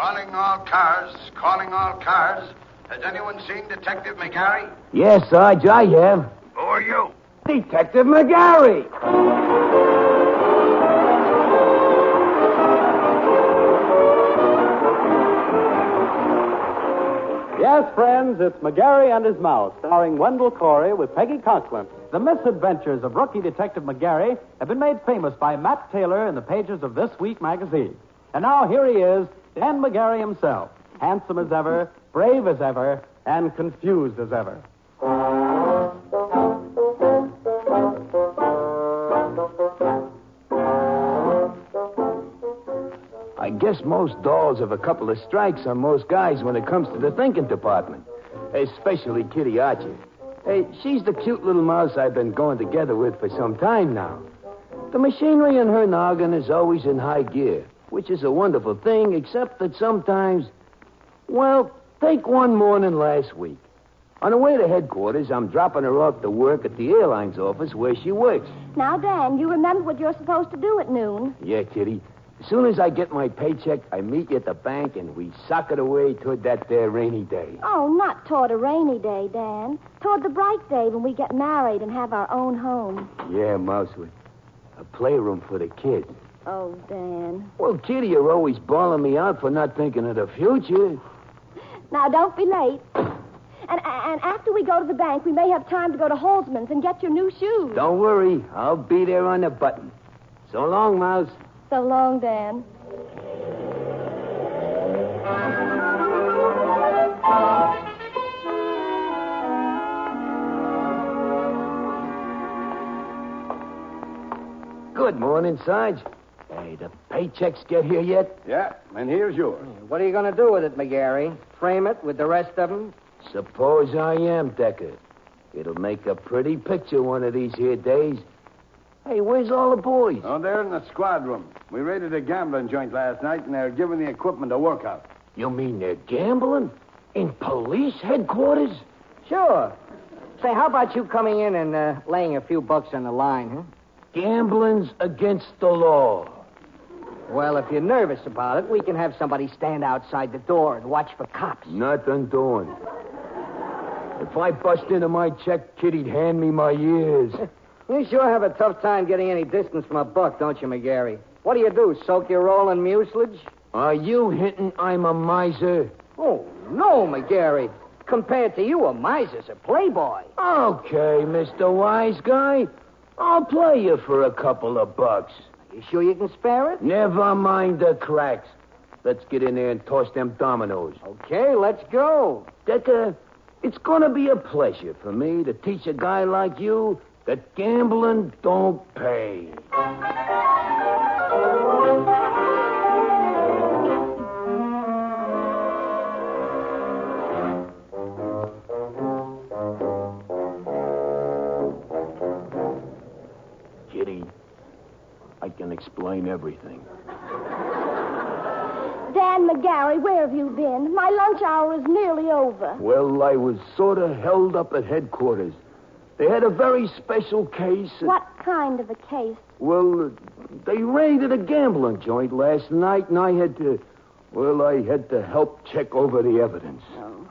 Calling all cars. Calling all cars. Has anyone seen Detective McGarry? Yes, Sarge, I have. Who are you? Detective McGarry! Yes, friends, it's McGarry and His Mouse, starring Wendell Corey with Peggy Conklin. The misadventures of rookie Detective McGarry have been made famous by Matt Taylor in the pages of This Week magazine. And now here he is, Dan McGarry himself, handsome as ever, brave as ever, and confused as ever. I guess most dolls have a couple of strikes on most guys when it comes to the thinking department, especially Kitty Archer. Hey, she's the cute little mouse I've been going together with for some time now. The machinery in her noggin is always in high gear, which is a wonderful thing, except that sometimes... Well, take one morning last week. On the way to headquarters, I'm dropping her off to work at the airline's office where she works. Now, Dan, you remember what you're supposed to do at noon. Yeah, Kitty. As soon as I get my paycheck, I meet you at the bank and we sock it away toward that there rainy day. Oh, not toward a rainy day, Dan. Toward the bright day when we get married and have our own home. Yeah, Mouse, with a playroom for the kids. Oh, Dan. Well, Kitty, you're always bawling me out for not thinking of the future. Now, don't be late. And after we go to the bank, we may have time to go to Holzman's and get your new shoes. Don't worry. I'll be there on the button. So long, Mouse. So long, Dan. Good morning, Sarge. Hey, the paychecks get here yet? Yeah, and here's yours. What are you going to do with it, McGarry? Frame it with the rest of them? Suppose I am, Decker. It'll make a pretty picture one of these here days. Hey, where's all the boys? Oh, they're in the squad room. We raided a gambling joint last night, and they're giving the equipment a workout. You mean they're gambling? In police headquarters? Sure. Say, how about you coming in and laying a few bucks on the line, huh? Gambling's against the law. Well, if you're nervous about it, we can have somebody stand outside the door and watch for cops. Nothing doing. If I bust into my check, Kitty'd hand me my ears. You sure have a tough time getting any distance from a buck, don't you, McGarry? What do? Soak your roll in mucilage? Are you hinting I'm a miser? Oh, no, McGarry. Compared to you, a miser's a playboy. Okay, Mr. Wise Guy. I'll play you for a couple of bucks. You sure you can spare it? Never mind the cracks. Let's get in there and toss them dominoes. Okay, let's go. Decker, it's going to be a pleasure for me to teach a guy like you that gambling don't pay. Kitty, I can explain everything. Dan McGarry, where have you been? My lunch hour is nearly over. Well, I was sort of held up at headquarters. They had a very special case. What kind of a case? Well, they raided a gambling joint last night, and I had to help check over the evidence. Oh.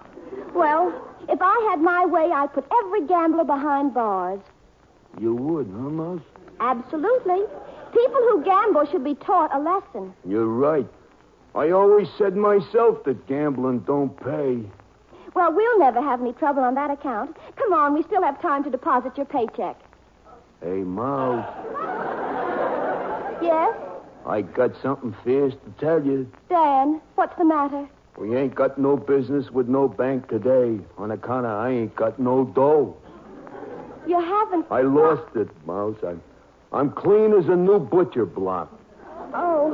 Well, if I had my way, I'd put every gambler behind bars. You would, huh, Mouse? Absolutely. People who gamble should be taught a lesson. You're right. I always said myself that gambling don't pay. Well, we'll never have any trouble on that account. Come on, we still have time to deposit your paycheck. Hey, Mouse. Yes? I got something fierce to tell you. Dan, what's the matter? We ain't got no business with no bank today on account of I ain't got no dough. You haven't... I lost it, Mouse. I'm clean as a new butcher block. Oh.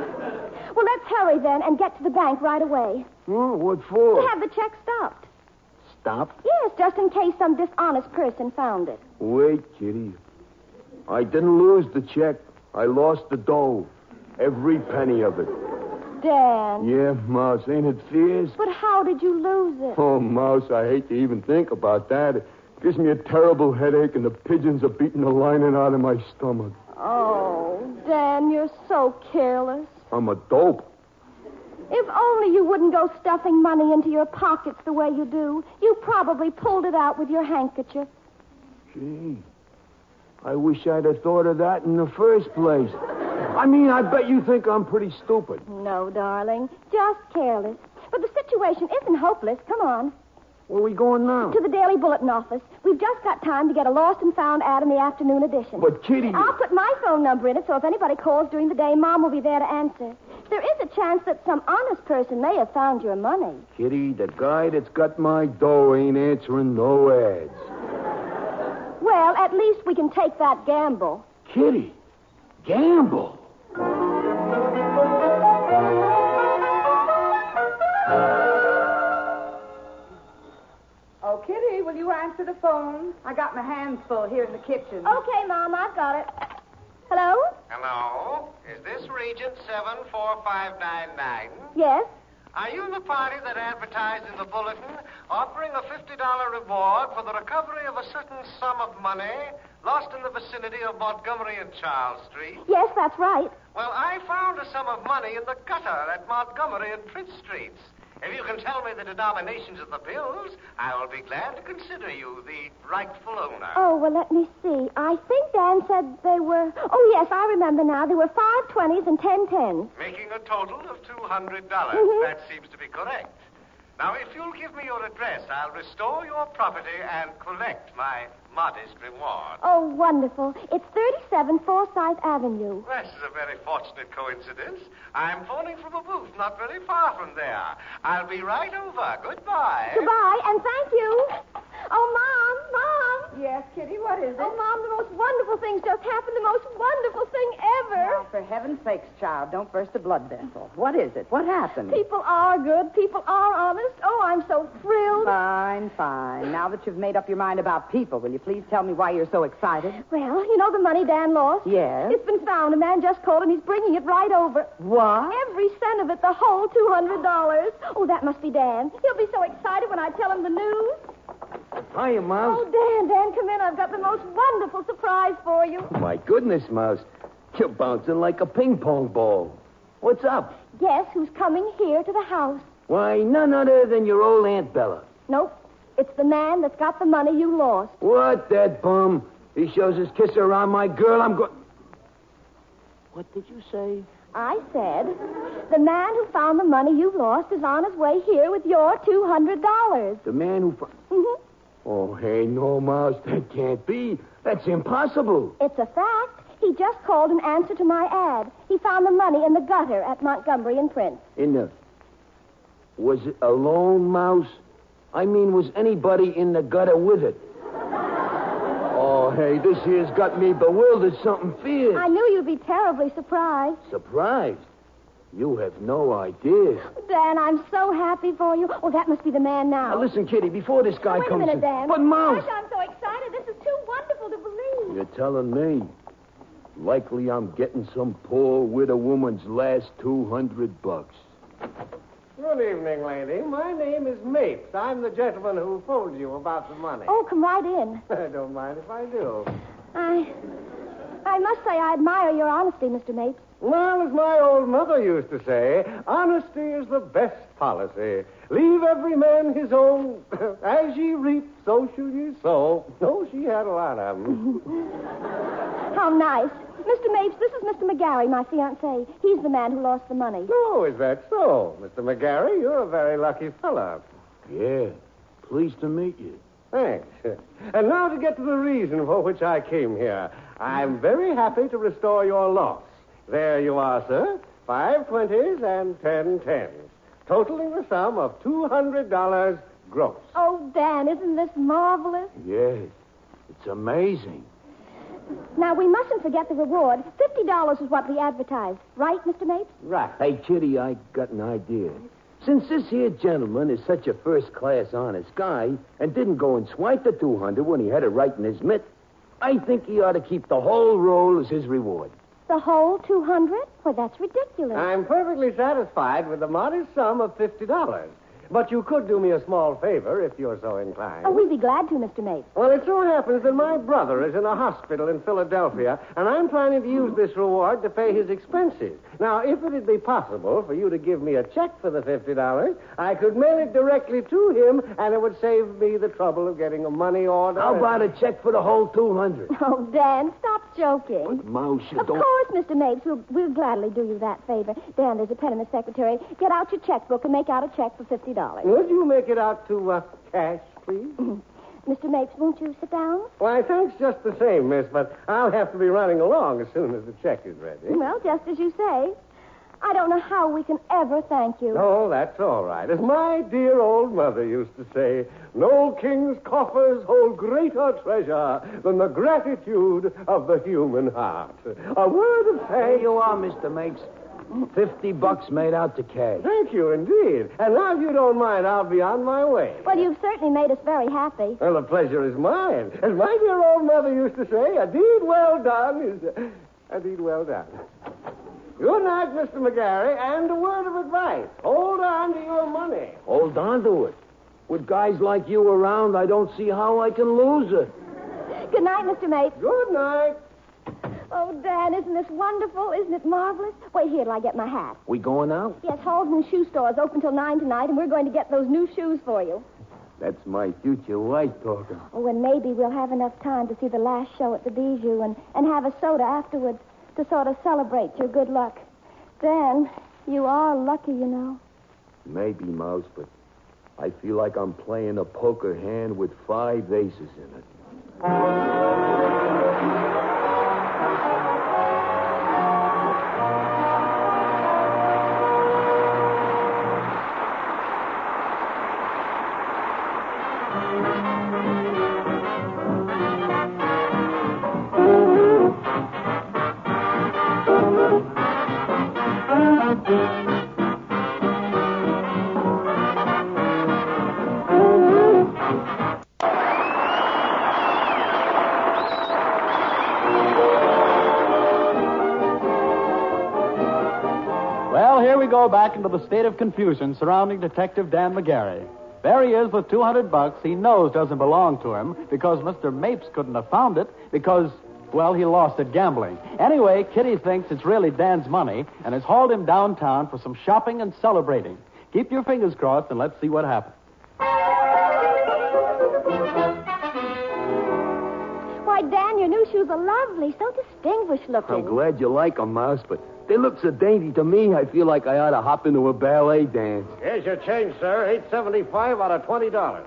Well, let's hurry then and get to the bank right away. Oh, what for? To have the check stopped. Stopped? Yes, just in case some dishonest person found it. Wait, Kitty. I didn't lose the check. I lost the dough. Every penny of it. Dan. Yeah, Mouse, ain't it fierce? But how did you lose it? Oh, Mouse, I hate to even think about that. It gives me a terrible headache, and the pigeons are beating the lining out of my stomach. Oh, Dan, you're so careless. I'm a dope. If only you wouldn't go stuffing money into your pockets the way you do. You probably pulled it out with your handkerchief. Gee, I wish I'd have thought of that in the first place. I mean, I bet you think I'm pretty stupid. No, darling. Just careless. But the situation isn't hopeless. Come on. Where are we going now? To the Daily Bulletin office. We've just got time to get a lost and found ad in the afternoon edition. But, Kitty... I'll put my phone number in it, so if anybody calls during the day, Mom will be there to answer. There is a chance that some honest person may have found your money. Kitty, the guy that's got my dough ain't answering no ads. Well, at least we can take that gamble. Kitty, gamble? Oh, Kitty, will you answer the phone? I got my hands full here in the kitchen. Okay, Mom, I've got it. Hello? Hello? Is this Regent 74599? Yes? Are you the party that advertised in the bulletin offering a $50 reward for the recovery of a certain sum of money lost in the vicinity of Montgomery and Charles Street? Yes, that's right. Well, I found a sum of money in the gutter at Montgomery and Prince Streets. If you can tell me the denominations of the bills, I will be glad to consider you the rightful owner. Oh, well, let me see. I think Dan said they were... Oh, yes, I remember now. There were 5 20s and 10 10s. Making a total of $200. That seems to be correct. Now, if you'll give me your address, I'll restore your property and collect my modest reward. Oh, wonderful. It's 37 Forsyth Avenue. This is a very fortunate coincidence. I'm phoning from a booth not very far from there. I'll be right over. Goodbye. Goodbye, and thank you. Oh, Mom. Yes, Kitty, what is it? Oh, Mom, the most wonderful thing's just happened. The most wonderful thing ever. Now, for heaven's sakes, child, don't burst a blood vessel. What is it? What happened? People are good. People are honest. Oh, I'm so thrilled. Fine. Now that you've made up your mind about people, will you please tell me why you're so excited? Well, you know the money Dan lost? Yes. It's been found. A man just called, and he's bringing it right over. What? Every cent of it, the whole $200. Oh, that must be Dan. He'll be so excited when I tell him the news. Hiya, Mouse. Oh, Dan, come in. I've got the most wonderful surprise for you. My goodness, Mouse. You're bouncing like a ping pong ball. What's up? Guess who's coming here to the house? Why, none other than your old Aunt Bella. Nope. It's the man that's got the money you lost. What, that bum? He shows his kiss around my girl. I'm going... What did you say? I said, the man who found the money you lost is on his way here with your $200. The man who... Mm-hmm. Oh, hey, no, Mouse. That can't be. That's impossible. It's a fact. He just called in answer to my ad. He found the money in the gutter at Montgomery and Prince. In the... Was it alone, Mouse? I mean, was anybody in the gutter with it? Oh, hey, this here's got me bewildered. Something fierce. I knew you'd be terribly surprised. Surprised? You have no idea. Dan, I'm so happy for you. Oh, that must be the man now. Now, listen, Kitty, before this guy Wait comes a minute, in... Dan. But, Mouse... Gosh, I'm so excited. This is too wonderful to believe. You're telling me. Likely I'm getting some poor widow woman's last $200. Good evening, lady. My name is Mapes. I'm the gentleman who phoned you about the money. Oh, come right in. I don't mind if I do. I must say I admire your honesty, Mr. Mapes. Well, as my old mother used to say, honesty is the best policy. Leave every man his own. As ye reap, so shall ye sow. Oh, she had a lot of them. How nice. Mr. Mapes, this is Mr. McGarry, my fiancé. He's the man who lost the money. Oh, is that so? Mr. McGarry, you're a very lucky fellow. Yeah. Pleased to meet you. Thanks. And now to get to the reason for which I came here. I'm very happy to restore your loss. There you are, sir. 5 20s and 10 10s, totaling the sum of $200 gross. Oh, Dan, isn't this marvelous? Yeah. It's amazing. Now, we mustn't forget the reward. $50 is what we advertised. Right, Mr. Mapes? Right. Hey, Kitty, I got an idea. Since this here gentleman is such a first-class honest guy and didn't go and swipe the $200 when he had it right in his mitt, I think he ought to keep the whole roll as his reward. The whole $200? Well, that's ridiculous. I'm perfectly satisfied with the modest sum of $50. But you could do me a small favor if you're so inclined. Oh, we'd be glad to, Mr. Mapes. Well, it so happens that my brother is in a hospital in Philadelphia, and I'm planning to use this reward to pay his expenses. Now, if it'd be possible for you to give me a check for the $50, I could mail it directly to him, and it would save me the trouble of getting a money order. How about a check for the whole 200? Oh, Dan, stop joking. Mouse, you Of don't... course, Mr. Mapes. We'll gladly do you that favor. Dan, there's a pen in the secretary. Get out your checkbook and make out a check for $50. Would you make it out to cash, please? Mr. Mapes, won't you sit down? Why, thanks just the same, miss, but I'll have to be running along as soon as the check is ready. Well, just as you say. I don't know how we can ever thank you. Oh, that's all right. As my dear old mother used to say, no king's coffers hold greater treasure than the gratitude of the human heart. A word of There thanks. you are, Mr. Mapes. $50 made out to cash. Thank you, indeed. And now, if you don't mind, I'll be on my way. Well, you've certainly made us very happy. Well, the pleasure is mine. As my dear old mother used to say, a deed well done is a deed well done. Good night, Mr. McGarry, and a word of advice. Hold on to your money. Hold on to it. With guys like you around, I don't see how I can lose it. Good night, Mr. Mapes. Good night. Oh, Dan, isn't this wonderful? Isn't it marvelous? Wait here till I get my hat. We going out? Yes, Halsden's shoe store is open till 9 tonight, and we're going to get those new shoes for you. That's my future wife talking. Oh, and maybe we'll have enough time to see the last show at the Bijou and have a soda afterwards to sort of celebrate your good luck. Dan, you are lucky, you know. Maybe, Mouse, but I feel like I'm playing a poker hand with 5 aces in it. Well, here we go back into the state of confusion surrounding Detective Dan McGarry. There he is with $200 he knows doesn't belong to him because Mr. Mapes couldn't have found it because, well, he lost it gambling. Anyway, Kitty thinks it's really Dan's money and has hauled him downtown for some shopping and celebrating. Keep your fingers crossed and let's see what happens. Why, Dan, your new shoes are lovely, so distinguished looking. I'm glad you like 'em, Mouse, but they look so dainty to me, I feel like I ought to hop into a ballet dance. Here's your change, sir. $8.75 out of $20.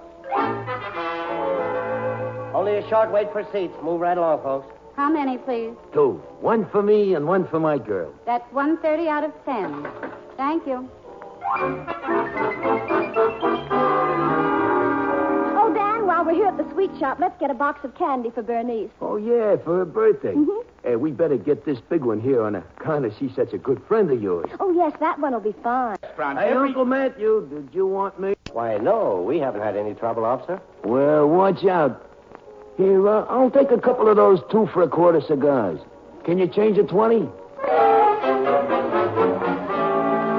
Only a short wait for seats. Move right along, folks. How many, please? 2. 1 for me and 1 for my girl. That's 130 out of 10. Thank you. Oh, Dan, while we're here at the sweet shop, let's get a box of candy for Bernice. Oh, yeah, for her birthday. Mhm. Hey, we better get this big one here on account of she's such a good friend of yours. Oh, yes, that one will be fine. Hey, Uncle Matthew, did you want me? Why, no, we haven't had any trouble, officer. Well, watch out. Here, I'll take a couple of those 2 for a quarter cigars. Can you change a 20?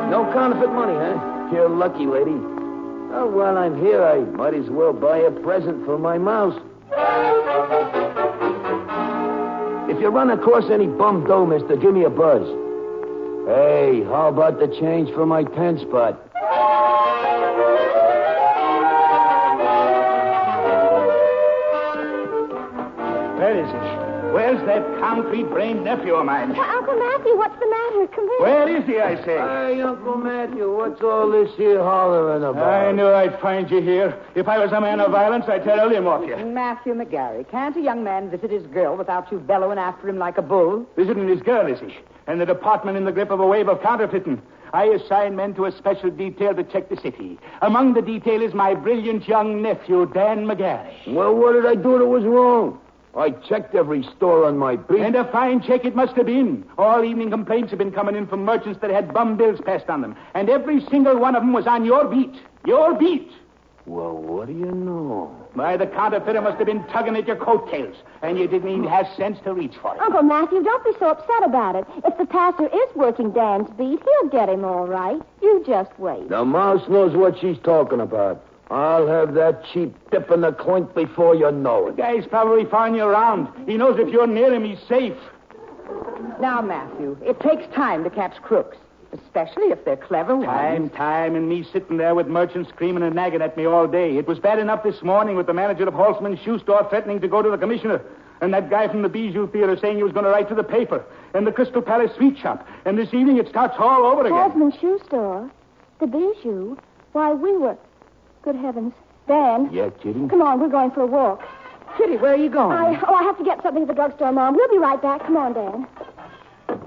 No counterfeit money, huh? You're lucky, lady. Oh, while I'm here, I might as well buy a present for my mouse. If you run across any bum dough, mister, give me a buzz. Hey, how about the change for my 10 spot? Where is he? Where's that concrete-brained nephew of mine? Well, Uncle Matthew, what's the matter? Come here. Where is he, I say? Hey, Uncle Matthew, what's all this here hollering about? I knew I'd find you here. If I was a man of violence, I'd tear a limb off you. Matthew McGarry, can't a young man visit his girl without you bellowing after him like a bull? Visiting his girl, is he? And the department in the grip of a wave of counterfeiting. I assign men to a special detail to check the city. Among the detail is my brilliant young nephew, Dan McGarry. Well, what did I do that was wrong? I checked every store on my beat. And a fine check it must have been. All evening complaints have been coming in from merchants that had bum bills passed on them. And every single one of them was on your beat. Your beat. Well, what do you know? Why, the counterfeiter must have been tugging at your coattails, and you didn't even have sense to reach for it. Uncle Matthew, don't be so upset about it. If the pastor is working Dan's beat, he'll get him all right. You just wait. The mouse knows what she's talking about. I'll have that cheap dip in the clink before you know it. The guy's probably following you around. He knows if you're near him, he's safe. Now, Matthew, it takes time to catch crooks, especially if they're clever ones. Time, and me sitting there with merchants screaming and nagging at me all day. It was bad enough this morning with the manager of Holtzman's shoe store threatening to go to the commissioner, and that guy from the Bijou Theater saying he was going to write to the paper, and the Crystal Palace sweet shop. And this evening it starts all over again. Holtzman's shoe store? The Bijou? Why, we were... Good heavens. Dan. Yeah, Kitty? Come on, we're going for a walk. Kitty, where are you going? I have to get something at the drugstore, Mom. We'll be right back. Come on, Dan.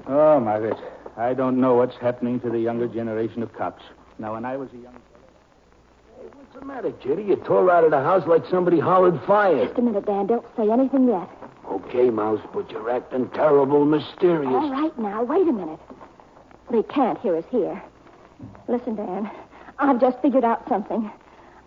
Oh, Margaret, I don't know what's happening to the younger generation of cops. Now, when I was a young... Hey, what's the matter, Kitty? You tore out of the house like somebody hollered fire. Just a minute, Dan. Don't say anything yet. Okay, Mouse, but you're acting terrible mysterious. All right, now. Wait a minute. They can't hear us here. Listen, Dan. I've just figured out something.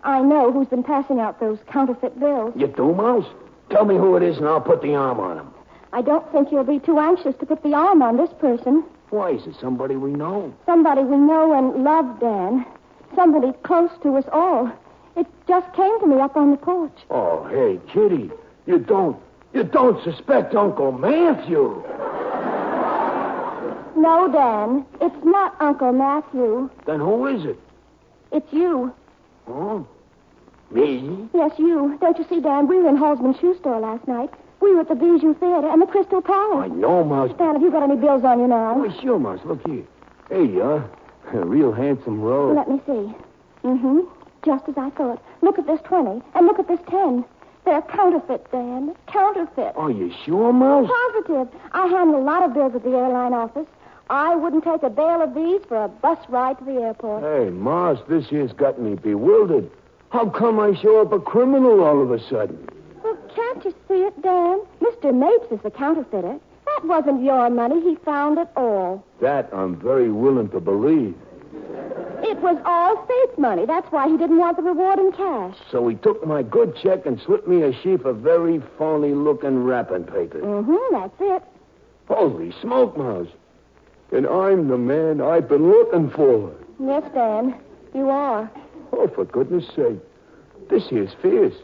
I know who's been passing out those counterfeit bills. You do, Mouse? Tell me who it is, and I'll put the arm on him. I don't think you'll be too anxious to put the arm on this person. Why, is it somebody we know? Somebody we know and love, Dan. Somebody close to us all. It just came to me up on the porch. Oh, hey, Kitty, you don't suspect Uncle Matthew? No, Dan, it's not Uncle Matthew. Then who is it? It's you. Oh, me? Yes, you. Don't you see, Dan, we were in Halsman's shoe store last night. We were at the Bijou Theater and the Crystal Palace. I know, Mouse. Dan, have you got any bills on you now? Oh, sure, Mouse. Look here. Here you are. A real handsome roll. Let me see. Mm-hmm. Just as I thought. Look at this 20, and look at this 10. They're counterfeit, Dan. Counterfeit. Are you sure, Mouse? Positive. I handle a lot of bills at the airline office. I wouldn't take a bale of these for a bus ride to the airport. Hey, Mouse, this here's got me bewildered. How come I show up a criminal all of a sudden? Well, can't you see it, Dan? Mr. Mapes is the counterfeiter. That wasn't your money. He found it all. That I'm very willing to believe. It was all fake money. That's why he didn't want the reward in cash. So he took my good check and slipped me a sheaf of very phony-looking wrapping paper. Mm-hmm, that's it. Holy smoke, Mouse. And I'm the man I've been looking for. Yes, Dan, you are. Oh, for goodness sake. This here's fierce.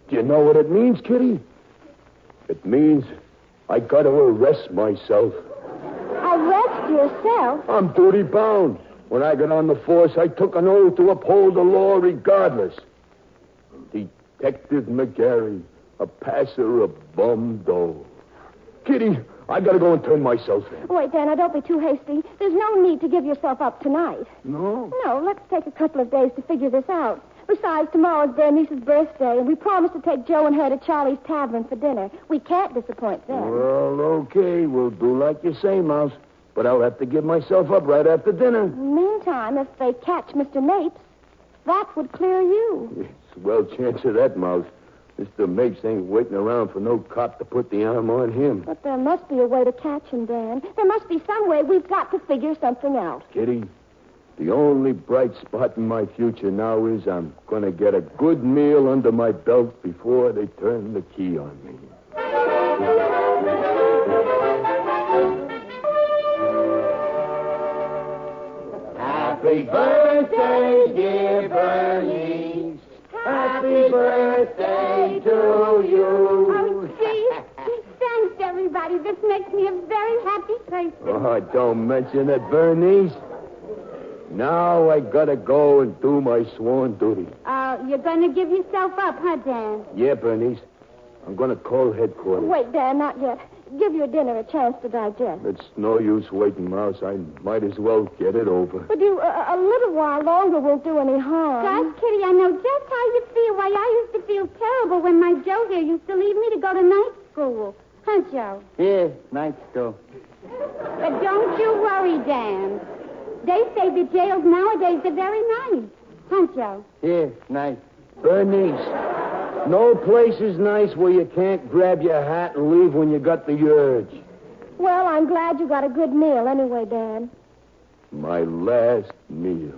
Do you know what it means, Kitty? It means I got to arrest myself. Arrest yourself? I'm duty bound. When I got on the force, I took an oath to uphold the law regardless. Detective McGarry, a passer of bum dough. Kitty, I gotta go and turn myself in. Wait, Dan, now don't be too hasty. There's no need to give yourself up tonight. No? No, let's take a couple of days to figure this out. Besides, tomorrow's Bernice's birthday, and we promised to take Joe and her to Charlie's Tavern for dinner. We can't disappoint them. Well, okay, we'll do like you say, Mouse. But I'll have to give myself up right after dinner. Meantime, if they catch Mr. Mapes, that would clear you. It's a well chance of that, Mouse. Mr. Mapes ain't waiting around for no cop to put the arm on him. But there must be a way to catch him, Dan. There must be some way. We've got to figure something out. Kitty, the only bright spot in my future now is I'm going to get a good meal under my belt before they turn the key on me. Happy birthday, dear Bernice. Happy birthday to you. Oh, gee. Thanks, everybody. This makes me a very happy person. Oh, don't mention it, Bernice. Now I gotta go and do my sworn duty. You're going to give yourself up, huh, Dan? Yeah, Bernice. I'm gonna call headquarters. Wait, Dan, not yet. Give your dinner a chance to digest. It's no use waiting, Mouse. I might as well get it over. But a little while longer won't do any harm. Gosh, Kitty, I know just how you feel. Why, I used to feel terrible when my Joe here used to leave me to go to night school. Huh, Joe? Yeah, night school. But don't you worry, Dan. They say the jails nowadays are very nice. Huh, Joe? Yeah, night. Bernice, no place is nice where you can't grab your hat and leave when you got the urge. Well, I'm glad you got a good meal anyway, Dan. My last meal.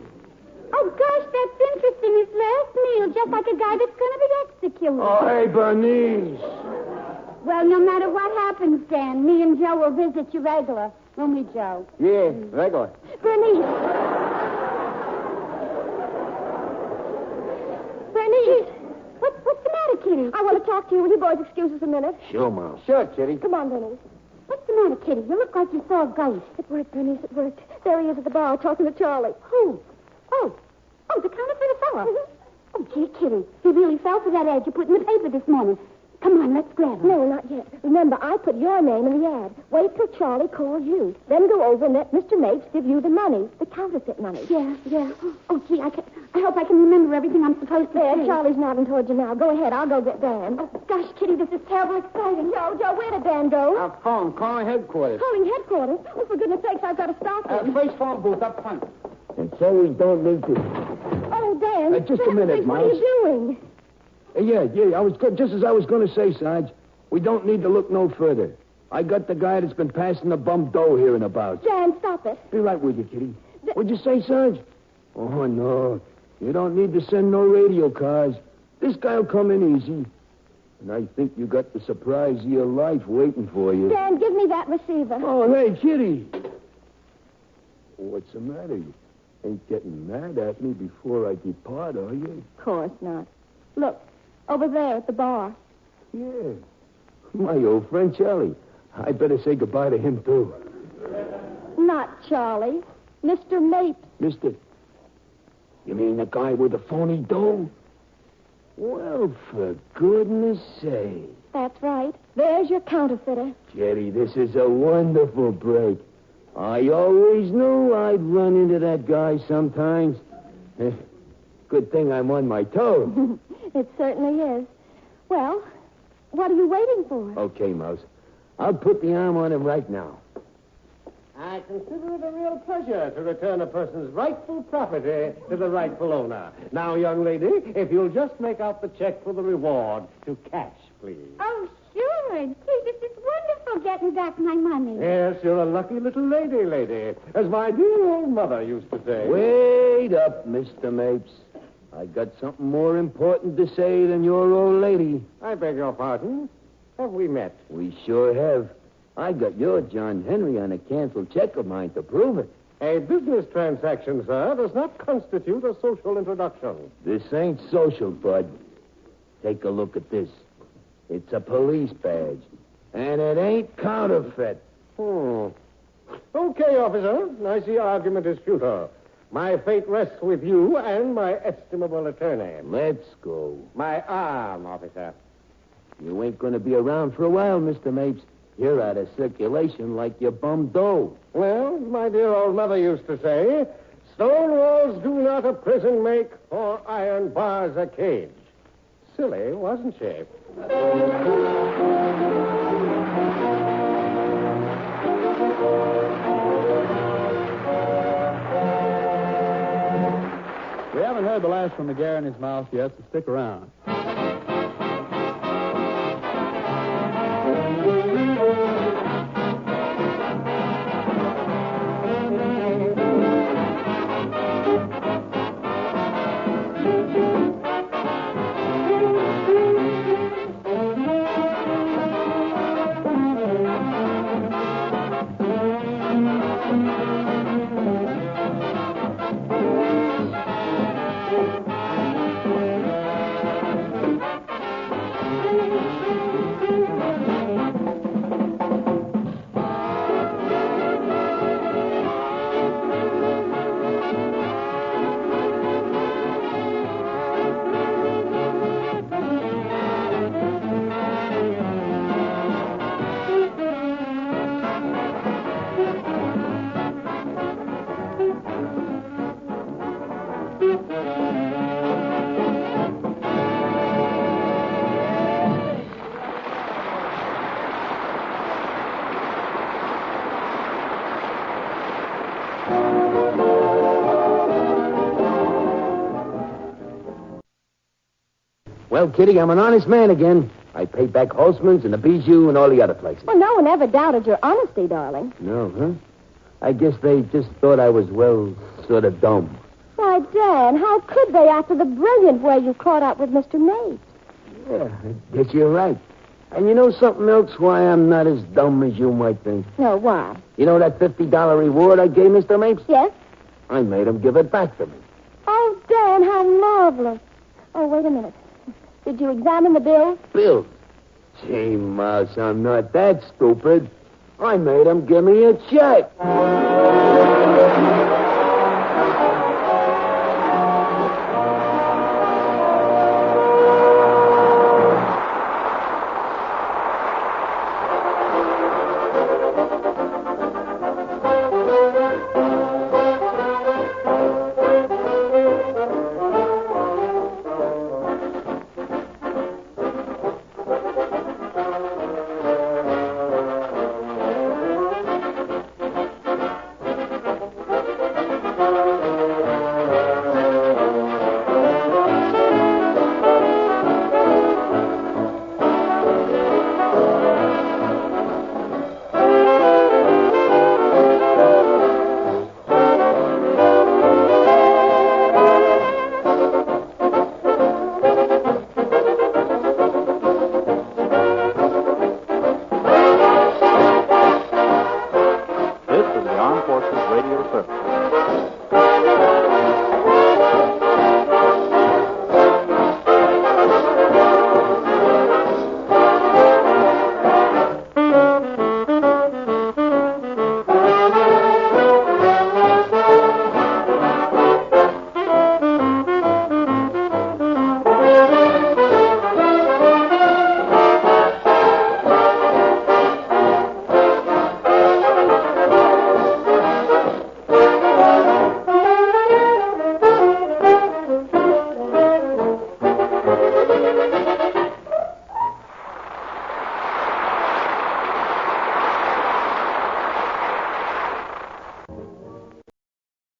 Oh, Oh, gosh, that's interesting. His last meal, just like a guy that's going to be executed. Oh, hey, Bernice. Well, no matter what happens, Dan, me and Joe will visit you regular. Won't we, Joe? Yeah, regular. Bernice. Bernice. What's the matter, Kitty? I want to talk to you. Will you boys excuse us a minute? Sure, Mouse. Sure, Kitty. Come on, Bernice. What's the matter, Kitty? You look like you saw a ghost. It worked, Bernice. It worked. There he is at the bar talking to Charlie. Who? Oh, the counterfeit fella. Oh, gee, Kitty, he really fell for that ad you put in the paper this morning. Come on, let's grab him. No, not yet. Remember, I put your name in the ad. Wait till Charlie calls you. Then go over and let Mr. Mapes give you the money, the counterfeit money. Yeah. Oh, gee, I hope I can remember everything I'm supposed to There, say. Charlie's nodding towards you now. Go ahead. I'll go get Dan. Oh, gosh, Kitty, this is terribly exciting. Joe, where did Dan go? Phone, calling headquarters. Calling headquarters. Oh, for goodness sakes, I've got to stop him. First phone booth up front. And so we don't need to... Oh, Dan. just a minute, What are Mouse. you doing? Yeah, I was just as I was going to say, Sarge. We don't need to look no further. I got the guy that's been passing the bum dough here and about. Dan, stop it. Be right with you, Kitty. What'd you say, Sarge? Oh, no. You don't need to send no radio cars. This guy'll come in easy. And I think you got the surprise of your life waiting for you. Dan, give me that receiver. Oh, hey, Kitty. What's the matter? You ain't getting mad at me before I depart, are you? Of course not. Look, over there at the bar. Yeah. My old friend Charlie. I better say goodbye to him, too. Not Charlie. Mr. Mapes. Mister... You mean the guy with the phony dough? Well, for goodness sake. That's right. There's your counterfeiter. Jetty, this is a wonderful break. I always knew I'd run into that guy sometimes. Good thing I'm on my toes. It certainly is. Well, what are you waiting for? Okay, Mouse. I'll put the arm on him right now. I consider it a real pleasure to return a person's rightful property to the rightful owner. Now, young lady, if you'll just make out the check for the reward to cash, please. Oh, sure. Gee, this is wonderful getting back my money. Yes, you're a lucky little lady, as my dear old mother used to say. Wait up, Mr. Mapes. I got something more important to say than your old lady. I beg your pardon. Have we met? We sure have. I got your John Henry on a canceled check of mine to prove it. A business transaction, sir, does not constitute a social introduction. This ain't social, Bud. Take a look at this. It's a police badge. And it ain't counterfeit. Okay, officer. I see argument is futile. My fate rests with you and my estimable attorney. Let's go. My arm, officer. You ain't going to be around for a while, Mr. Mapes. You're out of circulation like your bum dough. Well, my dear old mother used to say, stone walls do not a prison make, or iron bars a cage. Silly, wasn't she? We haven't heard the last from McGarry and his mouse yet, so stick around. Well, Kitty, I'm an honest man again. I pay back Holtzman's and the Bijou and all the other places. Well, no one ever doubted your honesty, darling. No, huh? I guess they just thought I was, well, sort of dumb. Why, Dan, how could they after the brilliant way you caught up with Mr. Mapes? Yeah, I guess you're right. And you know something else why I'm not as dumb as you might think? No, why? You know that $50 reward I gave Mr. Mapes? Yes? I made him give it back to me. Oh, Dan, how marvelous. Oh, wait a minute. Did you examine the bill? Bill? Gee, Mouse, I'm not that stupid. I made him give me a check.